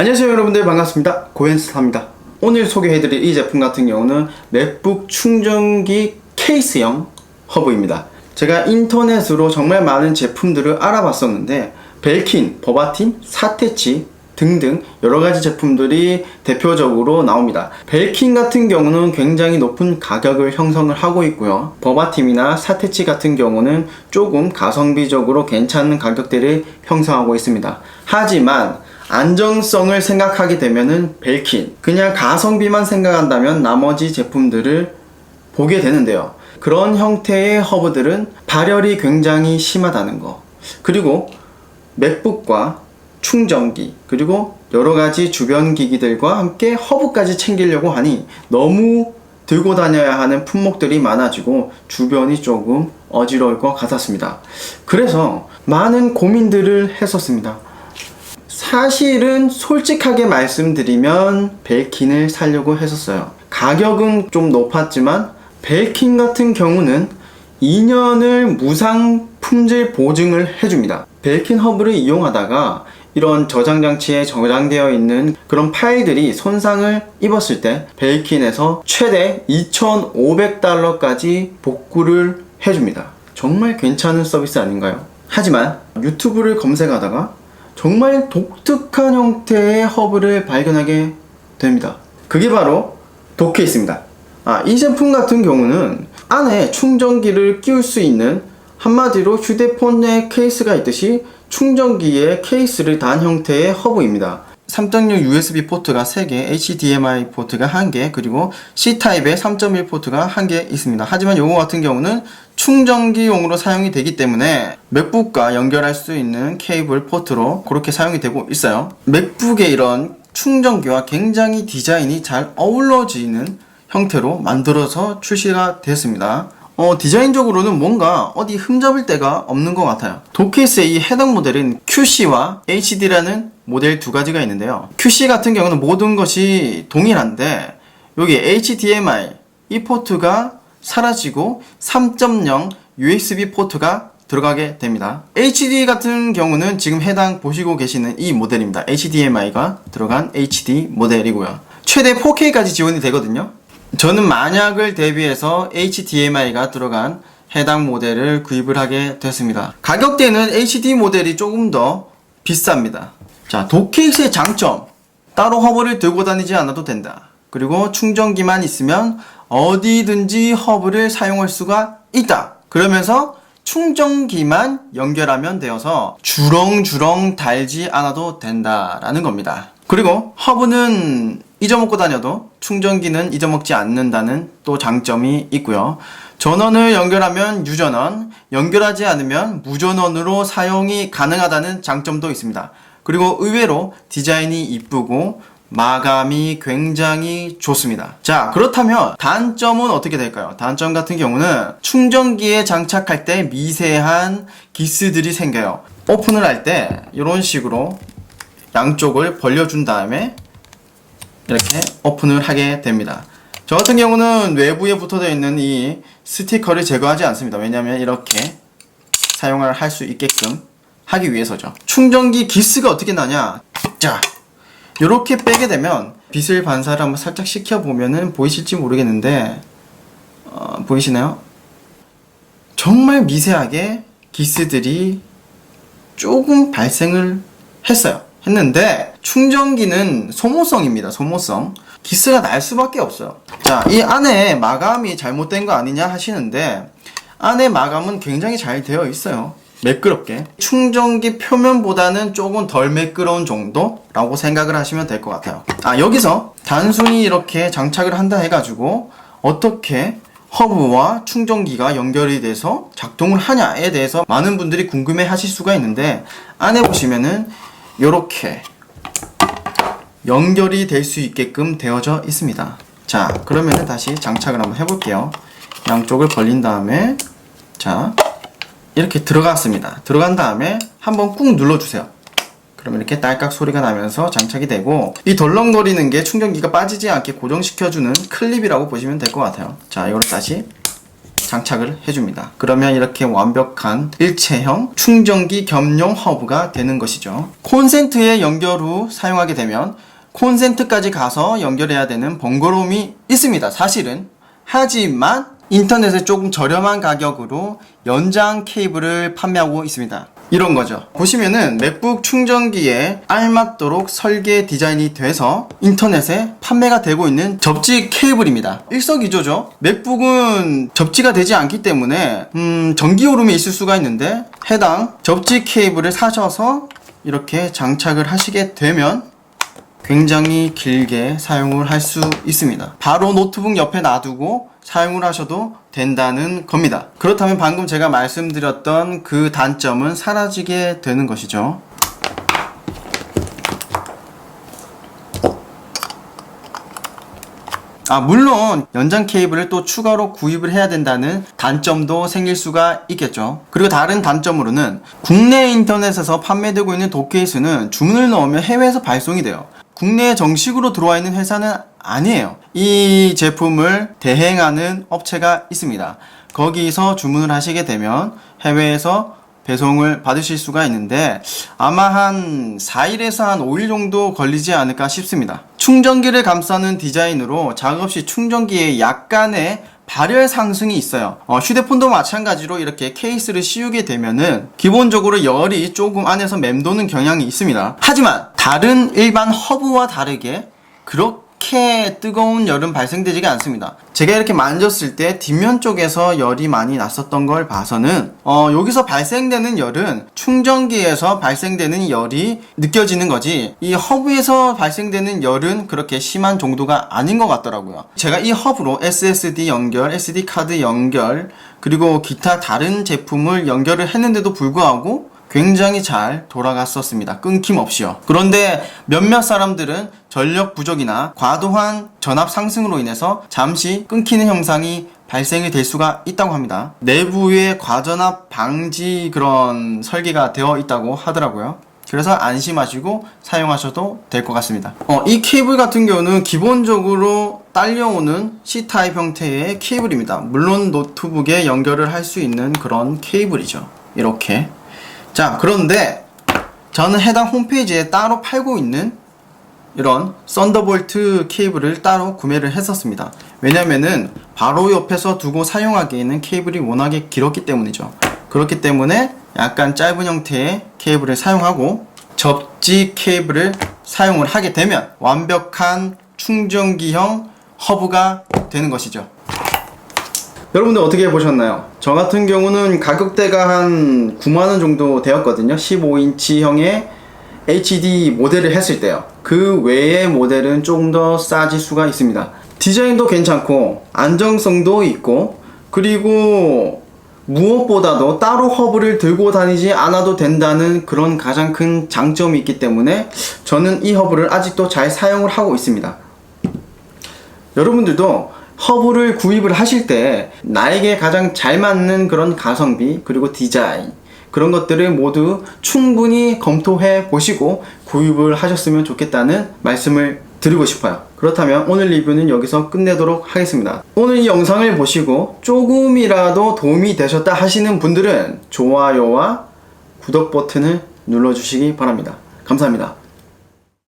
안녕하세요 여러분들, 반갑습니다. 고엔스타입니다. 오늘 소개해드릴 이 제품 같은 경우는 맥북 충전기 케이스형 허브입니다. 제가 인터넷으로 정말 많은 제품들을 알아봤었는데 벨킨, 버바팀, 사테치 등등 여러가지 제품들이 대표적으로 나옵니다. 벨킨 같은 경우는 굉장히 높은 가격을 형성을 하고 있고요. 버바팀이나 사테치 같은 경우는 조금 가성비적으로 괜찮은 가격대를 형성하고 있습니다. 하지만 안정성을 생각하게 되면은 벨킨, 그냥 가성비만 생각한다면 나머지 제품들을 보게 되는데요. 그런 형태의 허브들은 발열이 굉장히 심하다는 거, 그리고 맥북과 충전기, 그리고 여러가지 주변 기기들과 함께 허브까지 챙기려고 하니 너무 들고 다녀야 하는 품목들이 많아지고 주변이 조금 어지러울 것 같았습니다. 그래서 많은 고민들을 했었습니다. 사실은 솔직하게 말씀드리면 벨킨을 사려고 했었어요. 가격은 좀 높았지만 벨킨 같은 경우는 2년을 무상 품질 보증을 해줍니다. 벨킨 허브를 이용하다가 이런 저장장치에 저장되어 있는 그런 파일들이 손상을 입었을 때 벨킨에서 최대 $2,500까지 복구를 해줍니다. 정말 괜찮은 서비스 아닌가요? 하지만 유튜브를 검색하다가 정말 독특한 형태의 허브를 발견하게 됩니다. 그게 바로 도케이스입니다. 이 제품 같은 경우는 안에 충전기를 끼울 수 있는, 한마디로 휴대폰의 케이스가 있듯이 충전기에 케이스를 단 형태의 허브입니다. 3.6 USB 포트가 3개, HDMI 포트가 1개, 그리고 C타입의 3.1 포트가 1개 있습니다. 하지만 요거 같은 경우는 충전기용으로 사용이 되기 때문에 맥북과 연결할 수 있는 케이블 포트로 그렇게 사용이 되고 있어요. 맥북의 이런 충전기와 굉장히 디자인이 잘 어우러지는 형태로 만들어서 출시가 됐습니다. 디자인적으로는 뭔가 어디 흠잡을 데가 없는 것 같아요. 도케이스의 이 해당 모델은 QC와 HD라는 모델 두 가지가 있는데요. QC 같은 경우는 모든 것이 동일한데 여기 HDMI 이 포트가 사라지고 3.0 USB 포트가 들어가게 됩니다. HD 같은 경우는 지금 해당 보시고 계시는 이 모델입니다. HDMI가 들어간 HD 모델이고요. 최대 4K까지 지원이 되거든요. 저는 만약을 대비해서 HDMI가 들어간 해당 모델을 구입을 하게 됐습니다. 가격대는 HD 모델이 조금 더 비쌉니다. 자, 도케이스의 장점, 따로 허브를 들고 다니지 않아도 된다. 그리고 충전기만 있으면 어디든지 허브를 사용할 수가 있다. 그러면서 충전기만 연결하면 되어서 주렁주렁 달지 않아도 된다라는 겁니다. 그리고 허브는 잊어먹고 다녀도 충전기는 잊어먹지 않는다는 또 장점이 있고요. 전원을 연결하면 유전원, 연결하지 않으면 무전원으로 사용이 가능하다는 장점도 있습니다. 그리고 의외로 디자인이 이쁘고 마감이 굉장히 좋습니다. 자, 그렇다면 단점은 어떻게 될까요? 단점 같은 경우는 충전기에 장착할 때 미세한 기스들이 생겨요. 오픈을 할 때 이런 식으로 양쪽을 벌려준 다음에 이렇게 오픈을 하게 됩니다. 저 같은 경우는 외부에 붙어져 있는 이 스티커를 제거하지 않습니다. 왜냐하면 이렇게 사용을 할 수 있게끔 하기 위해서죠. 충전기 기스가 어떻게 나냐? 자, 이렇게 빼게 되면 빛을 반사를 한번 살짝 시켜보면은 보이실지 모르겠는데 보이시나요? 정말 미세하게 기스들이 조금 발생을 했는데 충전기는 소모성입니다. 소모성. 기스가 날 수밖에 없어요. 자, 이 안에 마감이 잘못된 거 아니냐 하시는데 안에 마감은 굉장히 잘 되어 있어요. 매끄럽게. 충전기 표면보다는 조금 덜 매끄러운 정도라고 생각을 하시면 될 것 같아요. 여기서 단순히 이렇게 장착을 한다 해가지고 어떻게 허브와 충전기가 연결이 돼서 작동을 하냐에 대해서 많은 분들이 궁금해 하실 수가 있는데 안에 보시면은 이렇게 연결이 될 수 있게끔 되어져 있습니다. 자, 그러면은 다시 장착을 한번 해볼게요. 양쪽을 벌린 다음에 자, 이렇게 들어갔습니다. 들어간 다음에 한번 꾹 눌러주세요. 그러면 이렇게 딸깍 소리가 나면서 장착이 되고, 이 덜렁거리는 게 충전기가 빠지지 않게 고정시켜주는 클립이라고 보시면 될 것 같아요. 자, 이걸 다시 장착을 해줍니다. 그러면 이렇게 완벽한 일체형 충전기 겸용 허브가 되는 것이죠. 콘센트에 연결 후 사용하게 되면 콘센트까지 가서 연결해야 되는 번거로움이 있습니다. 사실은. 하지만 인터넷에 조금 저렴한 가격으로 연장 케이블을 판매하고 있습니다. 이런 거죠. 보시면은 맥북 충전기에 알맞도록 설계 디자인이 돼서 인터넷에 판매가 되고 있는 접지 케이블입니다. 일석이조죠. 맥북은 접지가 되지 않기 때문에 전기 오름이 있을 수가 있는데 해당 접지 케이블을 사셔서 이렇게 장착을 하시게 되면 굉장히 길게 사용을 할 수 있습니다. 바로 노트북 옆에 놔두고 사용을 하셔도 된다는 겁니다. 그렇다면 방금 제가 말씀드렸던 그 단점은 사라지게 되는 것이죠. 물론 연장 케이블을 또 추가로 구입을 해야 된다는 단점도 생길 수가 있겠죠. 그리고 다른 단점으로는 국내 인터넷에서 판매되고 있는 도케이스는 주문을 넣으면 해외에서 발송이 돼요. 국내에 정식으로 들어와 있는 회사는 아니에요. 이 제품을 대행하는 업체가 있습니다. 거기서 주문을 하시게 되면 해외에서 배송을 받으실 수가 있는데 아마 한 4일에서 한 5일 정도 걸리지 않을까 싶습니다. 충전기를 감싸는 디자인으로 작업시 충전기에 약간의 발열 상승이 있어요. 휴대폰도 마찬가지로 이렇게 케이스를 씌우게 되면은 기본적으로 열이 조금 안에서 맴도는 경향이 있습니다. 하지만 다른 일반 허브와 다르게 그렇게 뜨거운 열은 발생되지가 않습니다. 제가 이렇게 만졌을 때 뒷면 쪽에서 열이 많이 났었던 걸 봐서는 여기서 발생되는 열은 충전기에서 발생되는 열이 느껴지는 거지 이 허브에서 발생되는 열은 그렇게 심한 정도가 아닌 것 같더라고요. 제가 이 허브로 SSD 연결, SD 카드 연결 그리고 기타 다른 제품을 연결을 했는데도 불구하고 굉장히 잘 돌아갔었습니다. 끊김없이요. 그런데 몇몇 사람들은 전력 부족이나 과도한 전압 상승으로 인해서 잠시 끊기는 현상이 발생이 될 수가 있다고 합니다. 내부에 과전압 방지 그런 설계가 되어 있다고 하더라고요. 그래서 안심하시고 사용하셔도 될 것 같습니다. 이 케이블 같은 경우는 기본적으로 딸려오는 C타입 형태의 케이블입니다. 물론 노트북에 연결을 할 수 있는 그런 케이블이죠. 이렇게. 자, 그런데 저는 해당 홈페이지에 따로 팔고 있는 이런 썬더볼트 케이블을 따로 구매를 했었습니다. 왜냐면은 바로 옆에서 두고 사용하기에는 케이블이 워낙에 길었기 때문이죠. 그렇기 때문에 약간 짧은 형태의 케이블을 사용하고 접지 케이블을 사용을 하게 되면 완벽한 충전기형 허브가 되는 것이죠. 여러분들 어떻게 보셨나요? 저 같은 경우는 가격대가 한 9만원 정도 되었거든요. 15인치형의 HD 모델을 했을 때요. 그 외의 모델은 조금 더 싸질 수가 있습니다. 디자인도 괜찮고 안정성도 있고 그리고 무엇보다도 따로 허브를 들고 다니지 않아도 된다는 그런 가장 큰 장점이 있기 때문에 저는 이 허브를 아직도 잘 사용을 하고 있습니다. 여러분들도 허브를 구입을 하실 때 나에게 가장 잘 맞는 그런 가성비 그리고 디자인 그런 것들을 모두 충분히 검토해 보시고 구입을 하셨으면 좋겠다는 말씀을 드리고 싶어요. 그렇다면 오늘 리뷰는 여기서 끝내도록 하겠습니다. 오늘 이 영상을 보시고 조금이라도 도움이 되셨다 하시는 분들은 좋아요와 구독 버튼을 눌러주시기 바랍니다. 감사합니다.